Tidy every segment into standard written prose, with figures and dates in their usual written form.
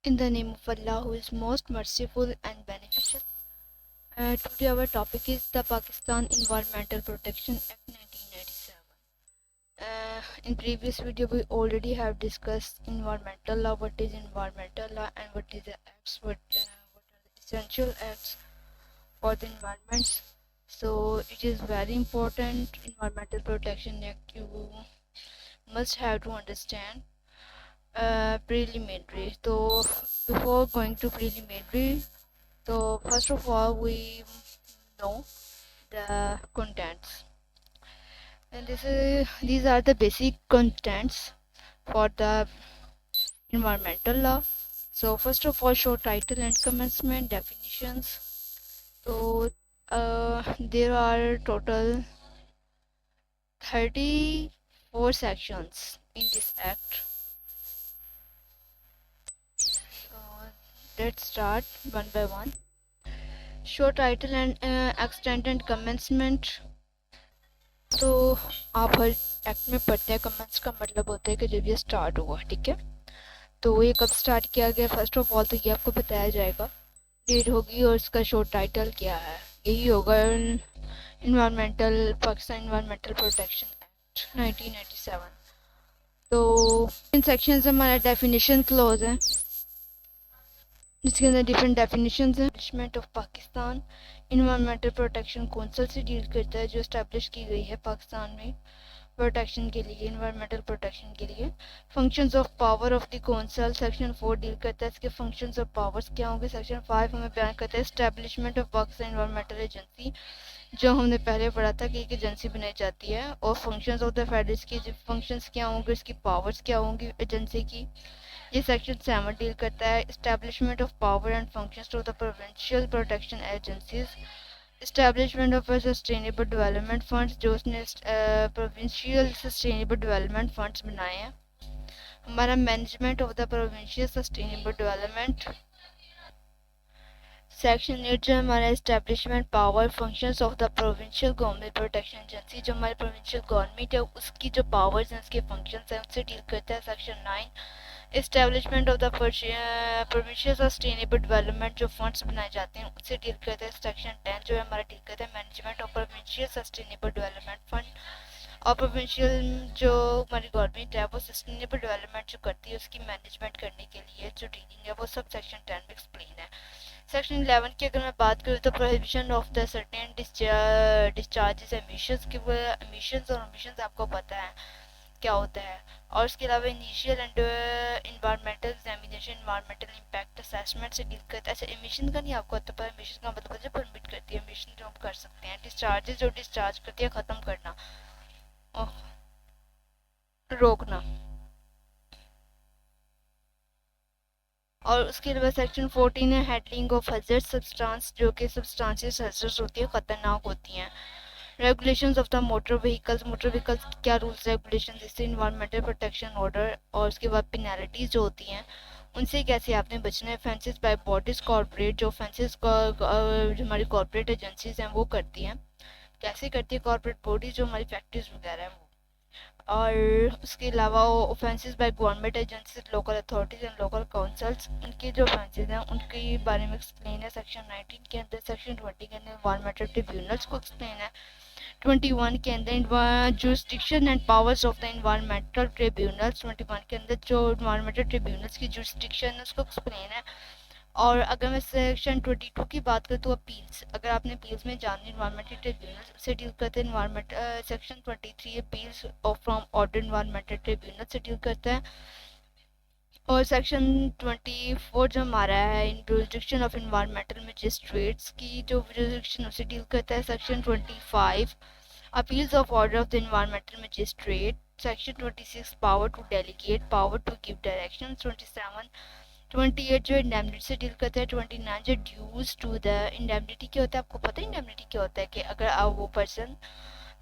In the name of Allah, who is most merciful and beneficial. Today our topic is the Pakistan Environmental Protection Act 1997. In previous video, we already have discussed environmental law, what is environmental law, and what is the acts, what are the essential acts for the environment. So it is very important. Environmental Protection Act you must have to understand. Preliminary. So before going to preliminary, so first of all we know the contents, and these are the basic contents for the environmental law. So first of all, show title and commencement definitions. So there are total 34 sections in this act. So let's start one by one. Show title and extended commencement. तो आप हर act में पढ़ते हैं commence का मतलब होता है कि जब ये स्टार्ट हुआ, ठीक है. तो ये कब स्टार्ट किया गया, फर्स्ट ऑफ ऑल तो ये आपको बताया जाएगा, डेट होगी और इसका शो टाइटल क्या है. यही होगा पाकिस्तान इन्वायरमेंटल प्रोटेक्शन एक्ट 1997. तो इन सेक्शन से हमारा डेफिनेशन क्लोज है, जिसके अंदर डिफरेंट डेफिनेशन हैं. Establishment of Pakistan environmental protection council से डील करता है, जो इस्टेब्लिश की गई है पाकिस्तान में प्रोटेक्शन के लिए, इन्वायरमेंटल प्रोटेक्शन के लिए. Functions of power of the council section 4 deal करता है, इसके फंक्शंस और पावर्स क्या होंगे. सेक्शन 5 हमें बयान करता है establishment of Pakistan environmental agency, जो हमने पहले पढ़ा था कि एक एजेंसी बनाई जाती है. और फंक्शंस ऑफ द फेडरल की फंक्शंस क्या होंगे, इसकी पावर्स क्या होंगी एजेंसी की. ये सेक्शन 7 डील करता है establishment of power and functions of the provincial protection agencies. Establishment of sustainable development funds, जो उसने प्रोविंशियल सस्टेनेबल डेवलपमेंट फंड्स बनाए हैं. हमारा management of the provincial sustainable development. Section 8 जो हमारा establishment power functions of the provincial government protection agency, जो हमारी provincial government है उसकी जो पावर्स हैं, उसके फंक्शंस हैं, उससे डील करता है. Section 9 establishment of the provincial sustainable development, जो फंड्स बनाए जाते हैं उससे डील करता है. सेक्शन 10 जो है हमारा डील करता है management of provincial sustainable development fund. और प्रोविंशियल जो हमारी गवर्नमेंट है वो सस्टेनेबल डेवलपमेंट जो करती है उसकी मैनेजमेंट करने के लिए जो डीलिंग है वो सब सेक्शन 10 में एक्सप्लेन है. सेक्शन 11 की अगर मैं बात करूँ तो prohibition of the certain discharges emissions की. वो एमिशंस और एमिशंस आपको पता है क्या होता है. और उसके अलावा initial and environmental examination, environmental impact assessment से डील करता है. अच्छा, एमिशन का नहीं आपको पता, पर एमिशन का मतलब जो परमिट करती है, एमिशन जो हम कर सकते हैं. डिस्चार्जेस जो डिस्चार्ज करती है, ख़त्म करना, रोकना. और उसके अलावा सेक्शन 14 है हैंडलिंग ऑफ हज़ार्ड सब्सटेंस, जो कि सब्सटेंसेस हज़ार्ड होती है, ख़तरनाक होती हैं. Regulations of the motor vehicles की क्या रूल्स रेगुलेशन, इससे इन्वायरमेंटल प्रोटेक्शन ऑर्डर. और उसके बाद पेनल्टीज जो होती हैं उनसे कैसे आपने बचना है. फेंसेस बाय बॉडीज कॉर्पोरेट, जो फेंसेस जो हमारी कॉर्पोरेट एजेंसीज हैं वो करती हैं. कैसे करती है कॉर्पोरेट बॉडी, जो हमारी फैक्ट्रीज वगैरह हैं वो. और उसके अलावा offences by government agencies, local authorities and local councils, उनके जो ऑफेंसेस हैं उनके बारे में एक्सप्लेन है सेक्शन 19 के अंदर. सेक्शन 20 के अंदर इन्वायरमेंटल ट्रिब्यूनल्स को एक्सप्लेन है. 21 के अंदर jurisdiction and powers of the environmental tribunals. 21 के अंदर जो इन्वायरमेंटल ट्रिब्यूनल्स की जुरिस्डिक्शन है उसको एक्सप्लेन है. और अगर मैं सेक्शन 22 की बात करूँ तो अपील्स, अगर आपने अपील्स में जाननी इन्वायरमेंटल ट्रिब्यूनल से डील करते हैं. Environment section 23 appeals from order environmental tribunal से डील करता है. और सेक्शन 24 जो हमारा है in jurisdiction of environmental magistrates की जो जुरिस्डिक्शन उससे डील करता है. Section 25 appeals of order of the environmental magistrate. Section 26 power to delegate, power to give direction. 28 जो इंडेमनिटी से डील करता है. 29 जो ड्यूज टू द इंडेमनिटी क्या होता है, आपको पता है इंडेमनिटी क्या होता है, कि अगर आप वो पर्सन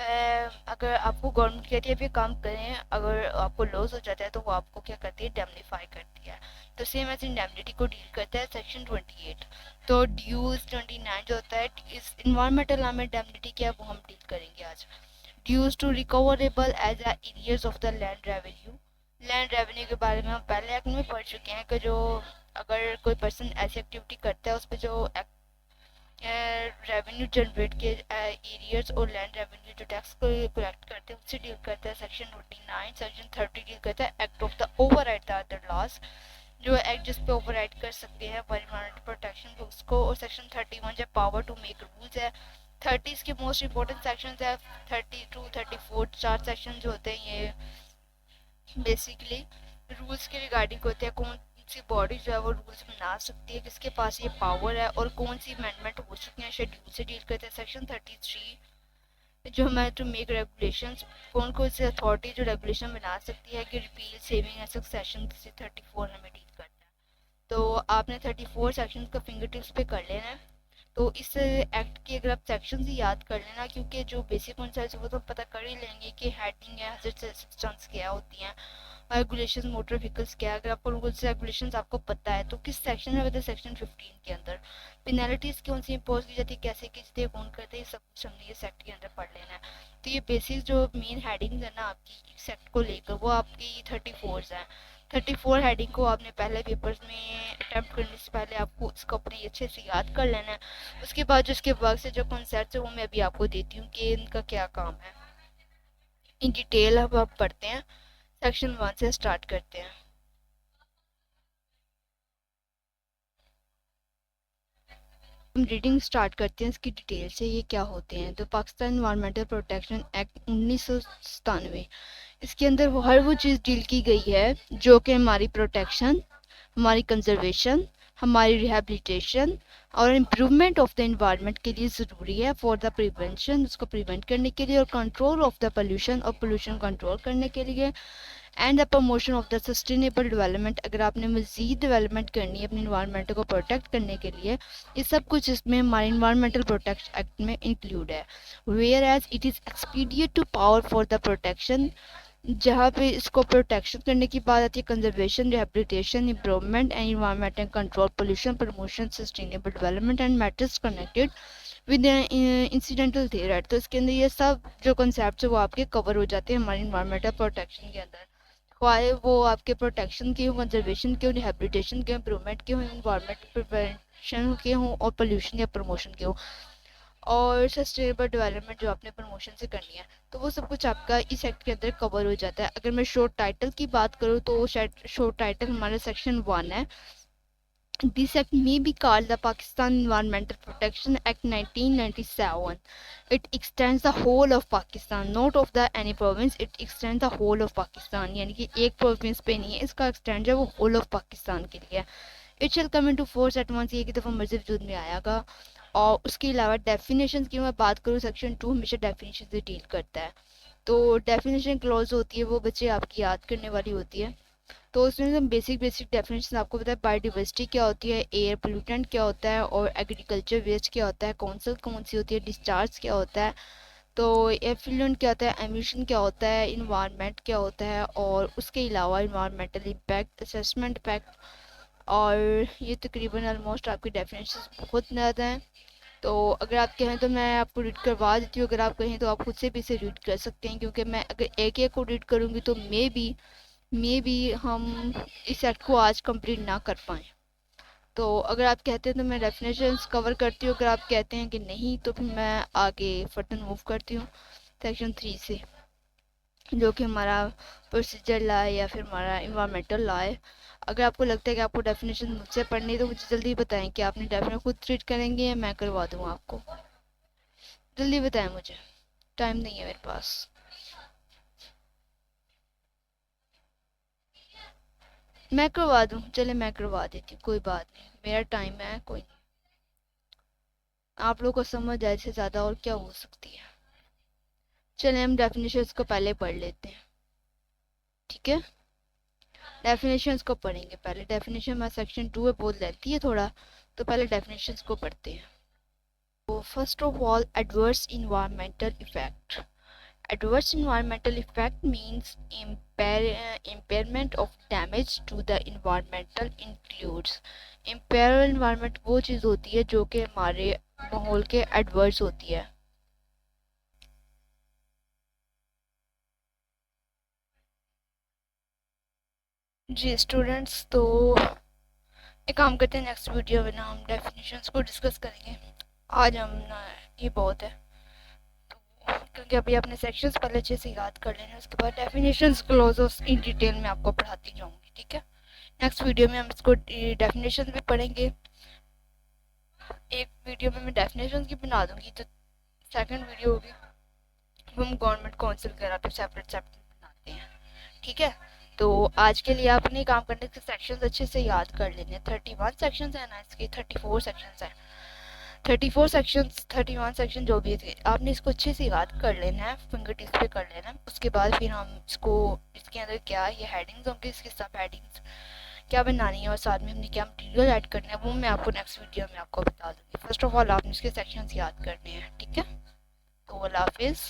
अगर आपको गवर्नमेंट कहती है आप ये काम करें, अगर आपको लॉस हो जाता है तो वो आपको क्या करती है, इंडेमनीफाई करती है. तो सेम एज इंडेमनिटी को डील करता है सेक्शन 28. तो ड्यूज 29 जो होता है इस इन्वायरमेंटल लॉ में इंडेमनिटी क्या है वो हम डील करेंगे आज. Dues to recoverable as arrears of the land revenue. Land revenue के बारे में हम पहले एक्ट में पढ़ चुके हैं कि जो अगर कोई पर्सन ऐसी एक्टिविटी करता है उस पर जो रेवेन्यू जनरेट के एरियर्स और लैंड रेवेन्यू जो टैक्स को कलेक्ट करते हैं उससे डील करता है सेक्शन 29। सेक्शन 30 डील करता है act of the override the other laws, जो एक्ट जिस पे ओवरराइड कर सकते हैं एनवायरमेंटल प्रोटेक्शन रूल्स को। और सेक्शन 31 जो पावर टू मेक रूल्स है। 30 के मोस्ट इंपॉर्टेंट सेक्शन है 32 34, चार सेक्शन जो होते हैं ये बेसिकली रूल्स के रिगार्डिंग होते हैं। कौन सी बॉडी जो है वो रूल्स बना सकती है, किसके पास ये पावर है और कौन सी अमेंडमेंट हो चुकी हैं शेड्यूल से डील करते हैं। सेक्शन 33 जो हमें टू मेक रेगुलेशंस, कौन कौन सी अथॉरिटी जो रेगुलेशन बना सकती है कि रिपील सेविंग एंड सक्सेशन से 34 हमें डील करता है। तो आपने 34 सेक्शन का फिंगर टिप्स पे कर लेना है। तो इस एक्ट के अगर आप सेक्शन ही याद कर लेना, क्योंकि जो बेसिक कॉन्सेप्ट वो तो पता कर ही लेंगे कि हेडिंग है, हज़ार्ड सब्सटेंस क्या होती हैं, रेगुलेशन मोटर व्हीकल्स क्या है। अगर आपको रूल्स रेगुलेशन आपको पता है तो किस सेक्शन में बताए, सेक्शन 15 के अंदर पेनल्टीज कौन सी इम्पोज की जाती है, कैसे की जाती है, कौन करते हैं, ये सब कुछ हमने ये सेक्ट के अंदर पढ़ लेना है। तो ये बेसिक जो मेन हेडिंग्स है ना आपकी सेक्ट को लेकर वो आपकी 34 है। 34 हेडिंग को आपने पहले पेपर्स में अटैम्प्ट करने से पहले आपको इसको अपने अच्छे से याद कर लेना है। उसके बाद जो इसके वर्क से जो कॉन्सेप्ट है वो मैं अभी आपको देती हूँ कि इनका क्या काम है इन डिटेल। अब आप पढ़ते हैं, सेक्शन 1 से स्टार्ट करते हैं। हम रीडिंग स्टार्ट करते हैं इसकी डिटेल से, ये क्या होते हैं। तो पाकिस्तान इन्वायरमेंटल प्रोटेक्शन एक्ट 1997, इसके अंदर वो हर वो चीज़ डील की गई है जो कि हमारी प्रोटेक्शन, हमारी कंजर्वेशन, हमारी रिहेबिलिटेशन और इम्प्रूवमेंट ऑफ द इन्वायरमेंट के लिए ज़रूरी है फॉर द प्रिवेंशन, उसको प्रिवेंट करने के लिए, और कंट्रोल ऑफ द पोल्यूशन और पोल्यूशन कंट्रोल करने के लिए, and the promotion of the sustainable development. अगर आपने मजीद डेवलपमेंट करनी है अपनी इन्वायरमेंट को प्रोटेक्ट करने के लिए, ये सब कुछ इसमें हमारे इन्वायरमेंटल प्रोटेक्शन एक्ट में इंक्लूड है। Whereas it is expedient to power for the protection, जहाँ पे इसको प्रोटेक्शन करने की बात आती है, conservation, rehabilitation, improvement and environment and control, pollution, promotion, sustainable development and matters connected with incidental threat. तो इसके अंदर ये सब जो कॉन्सेप्ट है वो आपके कवर हो जाते हैं हमारे इन्वायरमेंटल प्रोटेक्शन के अंदर, चाहे वो आपके प्रोटेक्शन के हों, कंजर्वेशन के हों, रिहेबिलिटेशन के, इम्प्रूवमेंट के हों, इन्वायरमेंट प्रिवेंशन के हों और पोल्यूशन या प्रमोशन के हों, और सस्टेनेबल डेवलपमेंट जो आपने प्रमोशन से करनी है। तो वो सब कुछ आपका इस एक्ट के अंदर कवर हो जाता है। अगर मैं शॉर्ट टाइटल की बात करूँ तो शॉर्ट टाइटल हमारा सेक्शन 1 है। This act may be called the Pakistan Environmental Protection Act 1997. It extends the whole of Pakistan, not of the any province. It extends the whole of Pakistan. यानी कि एक province पे नहीं है, इसका extend जो है वो होल ऑफ पाकिस्तान के लिए। It shall come into force at once, एक ही दफ़ा मर्जी वजूद में आएगा। और उसके अलावा डेफिनेशन की मैं बात करूँ, सेक्शन 2 हमेशा डेफिनेशन से डील करता है। तो डेफिनेशन क्लॉज होती है वो बच्चे आपकी याद करने वाली होती है। तो उसमें हम बेसिक बेसिक डेफिनेशन आपको पता है, बायोडिवर्सिटी क्या होती है, एयर पोल्यूटेंट क्या होता है, और एग्रीकल्चर वेस्ट क्या होता है, कौंसल कौन सी होती है, डिस्चार्ज क्या होता है, तो एफ्लुएंट क्या होता है, एमिशन क्या होता है, इन्वायरमेंट क्या होता है, और उसके अलावा इन्वायरमेंटल इम्पैक्ट असेसमेंट इम्पैक्ट। और ये तकरीबन ऑलमोस्ट आपकी डेफिनेशन बहुत ज़्यादा हैं। तो अगर आप कहें तो मैं आपको रीड करवा देती हूँ, अगर आप कहें तो आप खुद से भी इसे रीड कर सकते हैं, क्योंकि मैं अगर एक एक को रीड करूँगी तो मे बी हम इस एक्ट को आज कंप्लीट ना कर पाएँ। तो अगर आप कहते हैं तो मैं डेफिनेशंस कवर करती हूँ, अगर आप कहते हैं कि नहीं तो फिर मैं आगे फर्दर मूव करती हूँ सेक्शन 3 से, जो कि हमारा प्रोसीजर लॉ है या फिर हमारा इन्वायरमेंटल लॉ है। अगर आपको लगता है कि आपको डेफिनेशन मुझसे पढ़नी है तो मुझे जल्दी बताएं कि आपने डेफिनेशन खुद रीड करेंगे या मैं करवा दूँ आपको। जल्दी बताएं मुझे, टाइम नहीं है मेरे पास। मैं करवा दूँ, चले मैं करवा देती हूँ, कोई बात नहीं, मेरा टाइम है, कोई नहीं। आप लोग को समझ आए से ज़्यादा और क्या हो सकती है। चले हम डेफिनेशंस को पहले पढ़ लेते हैं, ठीक है। डेफिनेशंस को पढ़ेंगे पहले। डेफिनेशन में सेक्शन 2 है, बहुत लेती है थोड़ा, तो पहले डेफिनेशंस को पढ़ते हैं। तो first of all, adverse environmental effect. Adverse environmental effect means impairment of damage to the environmental includes। Impair environment वो चीज़ होती है जो कि हमारे माहौल के adverse होती है। जी स्टूडेंट्स, तो एक काम करते हैं, नेक्स्ट वीडियो में ना हम डेफिनेशंस को डिस्कस करेंगे। आज हम ना ये बहुत है, तो क्योंकि अभी अपने सेक्शंस पहले अच्छे से याद कर लेना, उसके बाद डेफिनेशंस क्लोजेस इन डिटेल में आपको पढ़ाती जाऊंगी, ठीक है। नेक्स्ट वीडियो में हम इसको डेफिनेशंस भी पढ़ेंगे। एक वीडियो में मैं डेफिनेशंस की बना दूंगी, तो सेकंड वीडियो होगी हम गवर्नमेंट काउंसिल वगैरह पे सेपरेट सेपरेट बनाते हैं, ठीक है। तो आज के लिए आपने काम करने के सेक्शंस अच्छे से याद कर लेने। 31 सेक्शंस है ना, इसके 34 सेक्शंस है। 34 सेक्शंस 31 सेक्शन जो भी थे, आपने इसको अच्छे से याद कर लेना है, फिंगर टिप्स पे कर लेना है। उसके बाद फिर हम इसको, इसके अंदर क्या ये हेडिंग्स होंगे, इसके सब हेडिंग्स क्या बनानी है और साथ में हमने क्या मटीरियल ऐड करना है, वो मैं आपको नेक्स्ट वीडियो में आपको बता दूंगी। फर्स्ट ऑफ ऑल आपने इसके सेक्शंस याद करने हैं, ठीक है। तो अल्लाह हाफिज़।